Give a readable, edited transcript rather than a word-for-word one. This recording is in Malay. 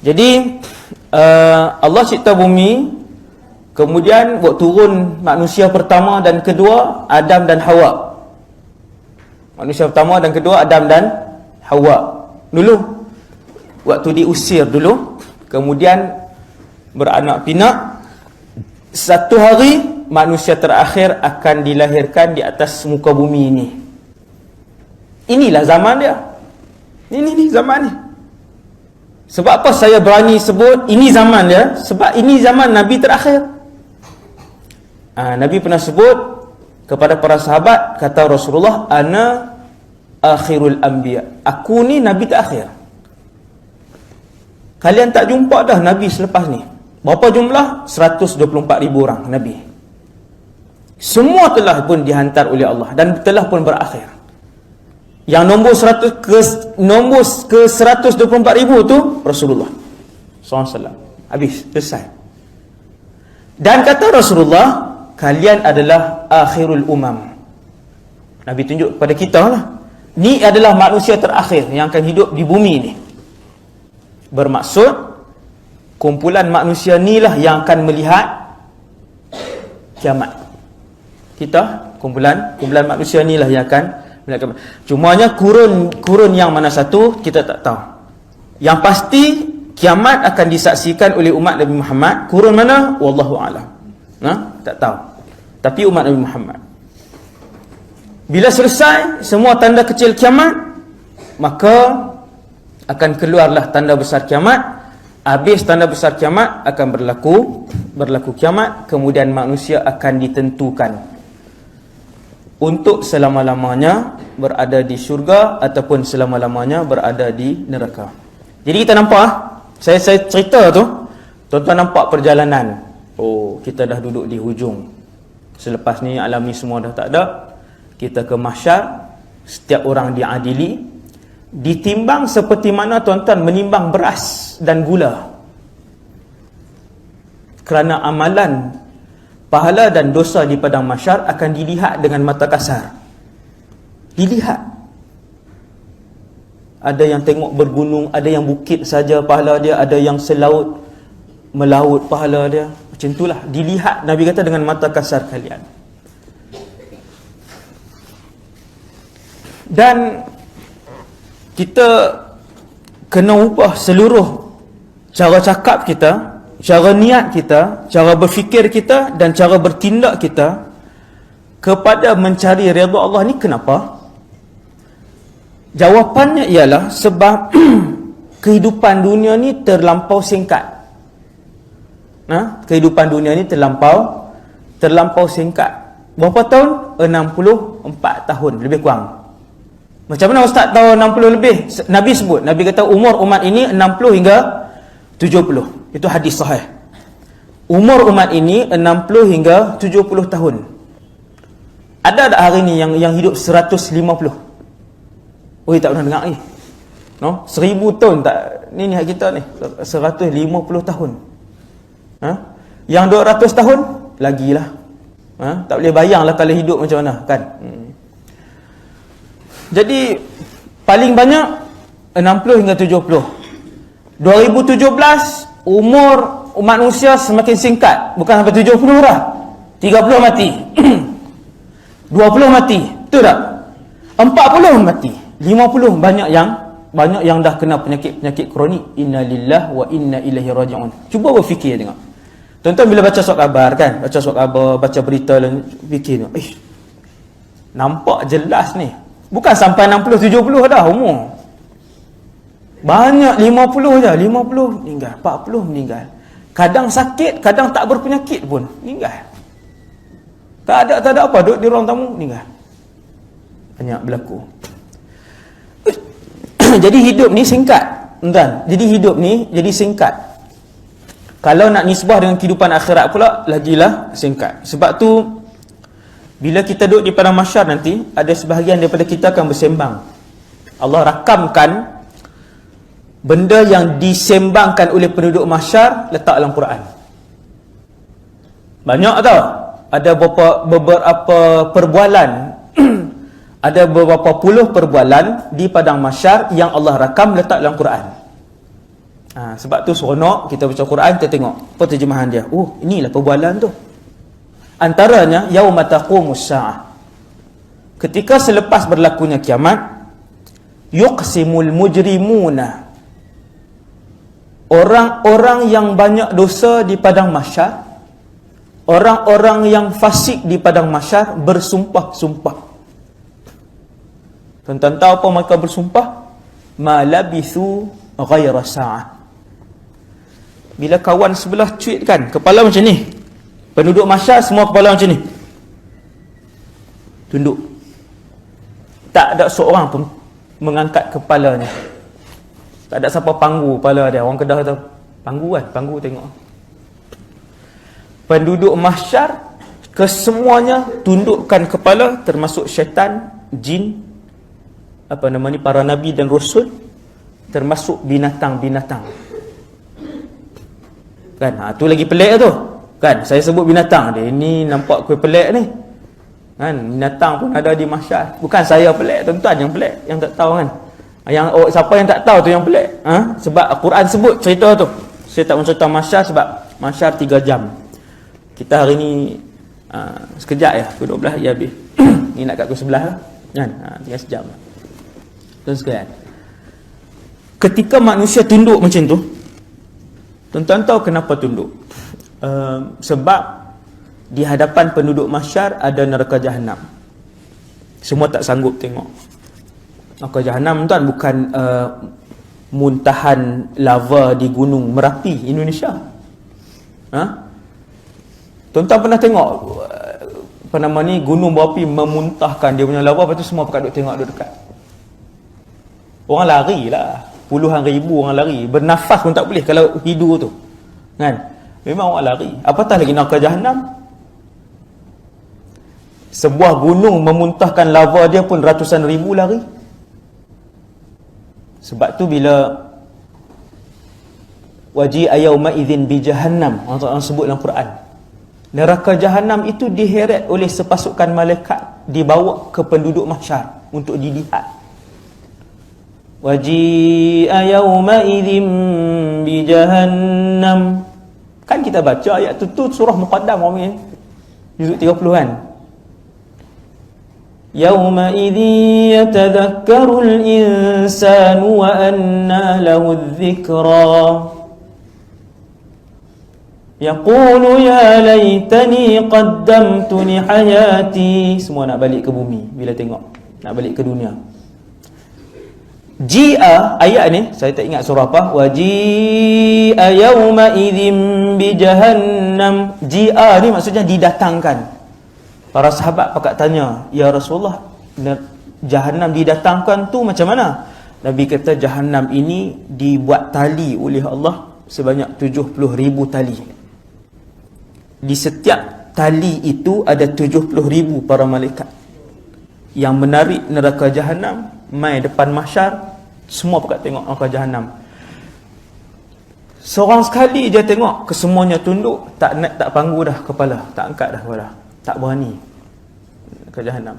Jadi Allah cipta bumi, kemudian buat turun manusia pertama dan kedua, Adam dan Hawa. Manusia pertama dan kedua, Adam dan Hawa. Dulu waktu diusir dulu, kemudian beranak pinak. Satu hari manusia terakhir akan dilahirkan di atas muka bumi ini. Inilah zaman dia. Ini zaman ni. Sebab apa saya berani sebut ini zaman dia? Sebab ini zaman Nabi terakhir. Nabi pernah sebut kepada para sahabat, kata Rasulullah, ana akhirul anbiya. Aku ni Nabi terakhir. Kalian tak jumpa dah Nabi selepas ni. Berapa jumlah? 124,000 orang Nabi. Semua telah pun dihantar oleh Allah dan telah pun berakhir. Yang nombor ke 124,000 tu Rasulullah SAW. Habis, selesai. Dan kata Rasulullah, kalian adalah akhirul umam. Nabi tunjuk kepada kita lah, ni adalah manusia terakhir yang akan hidup di bumi ni. Bermaksud kumpulan manusia ni lah yang akan melihat kiamat. Kita kumpulan manusia ni lah yang akan melihat kiamat. Cumanya kurun yang mana satu kita tak tahu. Yang pasti kiamat akan disaksikan oleh umat Nabi Muhammad. Kurun mana? Wallahu a'lam. Tak tahu. Tapi umat Nabi Muhammad. Bila selesai semua tanda kecil kiamat, maka akan keluarlah tanda besar kiamat. Habis tanda besar kiamat akan berlaku kiamat, kemudian manusia akan ditentukan untuk selama-lamanya berada di syurga ataupun selama-lamanya berada di neraka. Jadi kita nampak, saya cerita tu, tuan-tuan nampak perjalanan. Oh, kita dah duduk di hujung. Selepas ni alam ni semua dah tak ada. Kita ke mahsyar, setiap orang diadili, ditimbang seperti mana tuan-tuan menimbang beras dan gula. Kerana amalan, pahala dan dosa di padang mahsyar akan dilihat dengan mata kasar. Dilihat. Ada yang tengok bergunung, ada yang bukit saja pahala dia, ada yang selaut melaut pahala dia. Macam itulah dilihat, Nabi kata, dengan mata kasar kalian. Dan kita kena ubah seluruh cara cakap kita, cara niat kita, cara berfikir kita dan cara bertindak kita kepada mencari redha Allah ni. Kenapa? Jawapannya ialah sebab kehidupan dunia ni terlampau singkat. Kehidupan dunia ni terlampau singkat. Berapa tahun? 64 tahun lebih kurang. Macam mana Ustaz tahu 60 lebih? Nabi sebut, Nabi kata umur umat ini 60 hingga 70. Itu hadis sahih. Umur umat ini 60 hingga 70 tahun. Ada tak hari ni yang hidup 150? Oh, tak pernah dengar ni. 1000 tahun tak? Ni hak kita ni 150 tahun. Yang 200 tahun lagilah. Tak boleh bayanglah kalau hidup macam mana, kan? Jadi paling banyak 60 hingga 70. 2017 umur manusia semakin singkat, bukan sampai 70 dah. 30 mati. 20 mati, betul tak? 40 mati. 50 banyak yang dah kena penyakit kronik. Innalillahi wa inna ilaihi raji'un. Cuba berfikir tengok. Tuan-tuan bila baca surat khabar, kan? Baca surat khabar, baca berita dan fikir tengok. Nampak jelas ni. Bukan sampai 60-70 dah umur. Banyak 50 je. 50 meninggal, 40 meninggal. Kadang sakit, kadang tak berpenyakit pun meninggal. Tak ada apa, duduk di ruang tamu meninggal. Banyak berlaku. Jadi hidup ni singkat, tuan. Jadi hidup ni jadi singkat. Kalau nak nisbah dengan kehidupan akhirat pula, lagilah singkat. Sebab tu bila kita duduk di padang mahsyar nanti, ada sebahagian daripada kita akan bersembang. Allah rakamkan benda yang disembangkan oleh penduduk mahsyar, letak dalam Quran. Banyak tau. Ada beberapa perbualan ada beberapa puluh perbualan di padang mahsyar yang Allah rakam, letak dalam Quran. Sebab tu seronok kita baca Quran, kita tengok apa terjemahan dia. Oh, inilah perbualan tu. Antaranya yauma taqumus saah. Ketika selepas berlakunya kiamat, yuqsimul mujrimuna, orang-orang yang banyak dosa di padang mahsyar, orang-orang yang fasik di padang mahsyar bersumpah-sumpah. Tuan-tuan tahu apa mereka bersumpah? Ma labithu ghaira sa'ah. Bila kawan sebelah cuit kan, kepala macam ni, penduduk mahsyar semua kepala macam ni, tunduk. Tak ada seorang pun mengangkat kepalanya. Tak ada siapa panggu kepala dia. Orang Kedah kata panggu kan, panggu tengok. Penduduk mahsyar kesemuanya tundukkan kepala, termasuk syaitan, jin, para nabi dan rasul, termasuk binatang-binatang. Kan, tu lagi pelik tu. Kan, saya sebut binatang dia. Ini nampak kuih pelik ni. Kan, binatang pun ada di mahsyar. Bukan saya pelik, tuan-tuan yang pelik, yang tak tahu kan. Siapa yang tak tahu tu yang pelik. Sebab Al-Quran sebut cerita tu. Saya tak mencerita mahsyar sebab mahsyar 3 jam. Kita hari ni sekejap ya, pukul 12 ya habis. Ni nak kat pukul 11 lah. Kan, tinggal sejam lah. Tuan sekalian, ketika manusia tunduk macam tu, tuan-tuan tahu kenapa tunduk? Sebab di hadapan penduduk mahsyar ada neraka jahanam. Semua tak sanggup tengok. Neraka jahanam tuan bukan muntahan lava di gunung Merapi, Indonesia. Tuan-tuan pernah tengok gunung berapi memuntahkan dia punya lava, lepas tu semua pakat duk tengok duk dekat. Orang lari lah, puluhan ribu orang lari, bernafas pun tak boleh kalau hidu tu. Kan? Memang orang lari. Apatah lagi neraka jahanam. Sebuah gunung memuntahkan lava dia pun ratusan ribu lari. Sebab tu bila waji'a yauma idzin bi jahannam, orang sebut dalam Quran, neraka jahanam itu diheret oleh sepasukan malaikat, dibawa ke penduduk mahsyar untuk dilihat. Waji'a yauma idzin bi jahannam. Kan kita baca ayat tu surah Muqaddam orang ni, juzuk 30 kan. Yauma idzin yatadhakkarul insanu wa anna lahu dzikra. Yaqulu ya laitani qaddamtu li hayati. Semua nak balik ke bumi bila tengok, nak balik ke dunia. Ji'a, ayat ni saya tak ingat surah apa. Waji'a yauma idzin bi jahannam. Ji'a ni maksudnya didatangkan. Para sahabat pakat tanya, ya Rasulullah, jahannam didatangkan tu macam mana? Nabi kata jahannam ini dibuat tali oleh Allah sebanyak 70,000 tali. Di setiap tali itu ada 70,000 para malaikat yang menarik neraka jahanam mai depan mahsyar. Semua pakat tengok neraka jahanam. Seorang sekali dia tengok, kesemuanya tunduk, tak panggu dah kepala, tak angkat dah kepala, tak berani neraka jahanam.